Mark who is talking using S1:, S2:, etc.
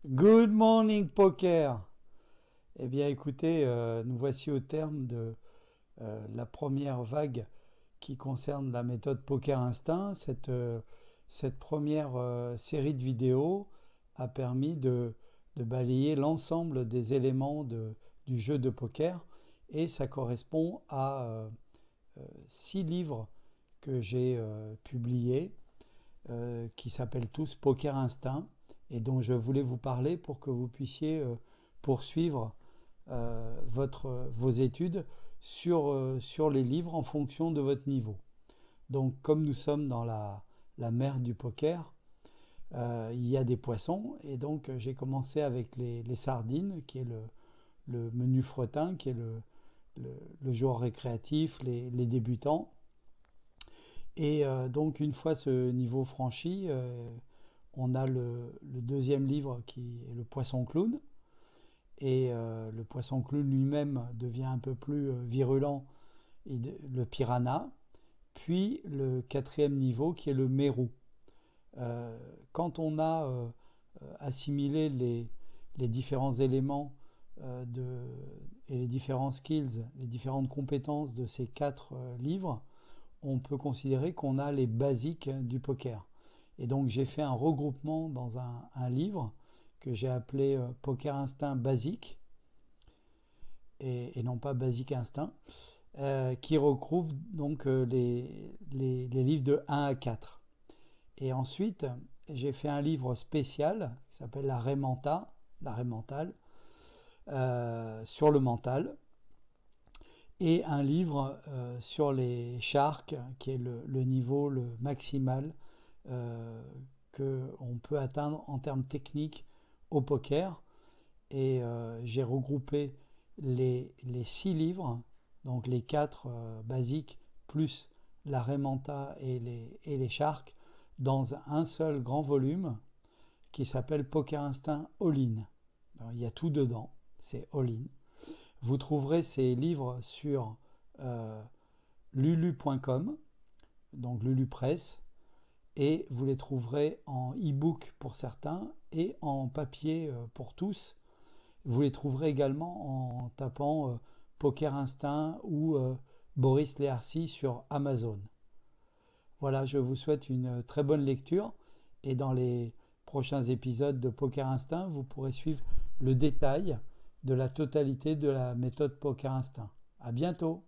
S1: Good morning poker. Eh bien écoutez, nous voici au terme de la première vague qui concerne la méthode Poker Instinct. Cette première série de vidéos a permis de balayer l'ensemble des éléments du jeu de poker et ça correspond à 6 livres que j'ai publiés qui s'appellent tous Poker Instinct et dont je voulais vous parler pour que vous puissiez poursuivre vos études sur les livres en fonction de votre niveau. Donc comme nous sommes dans la mer du poker, il y a des poissons et donc j'ai commencé avec les sardines qui est le menu fretin, qui est le joueur récréatif, les débutants. Et donc une fois ce niveau franchi, on a le deuxième livre qui est le poisson clown. Et le poisson clown lui-même devient un peu plus virulent, le piranha. Puis le quatrième niveau qui est le mérou. Quand on a assimilé les différents éléments et les différents skills, les différentes compétences de ces 4 livres, on peut considérer qu'on a les basiques du poker. Et donc j'ai fait un regroupement dans un livre que j'ai appelé Poker Instinct Basique, et non pas Basique Instinct, qui regroupe donc les livres de 1 à 4. Et ensuite, j'ai fait un livre spécial qui s'appelle l'arrêt mental, sur le mental, et un livre sur les sharks, qui est le niveau le maximal qu'on peut atteindre en termes techniques au poker. Et j'ai regroupé les 6 livres, donc les 4 basiques, plus la Remanta et les Sharks, dans un seul grand volume qui s'appelle Poker Instinct All-in. Alors, il y a tout dedans, c'est All-in. Vous trouverez ces livres sur lulu.com, donc Lulu Press, et vous les trouverez en e-book pour certains et en papier pour tous. Vous les trouverez également en tapant Poker Instinct ou Boris Leharcy sur Amazon. Voilà, je vous souhaite une très bonne lecture et dans les prochains épisodes de Poker Instinct, vous pourrez suivre le détail de la totalité de la méthode Poker Instinct. À bientôt!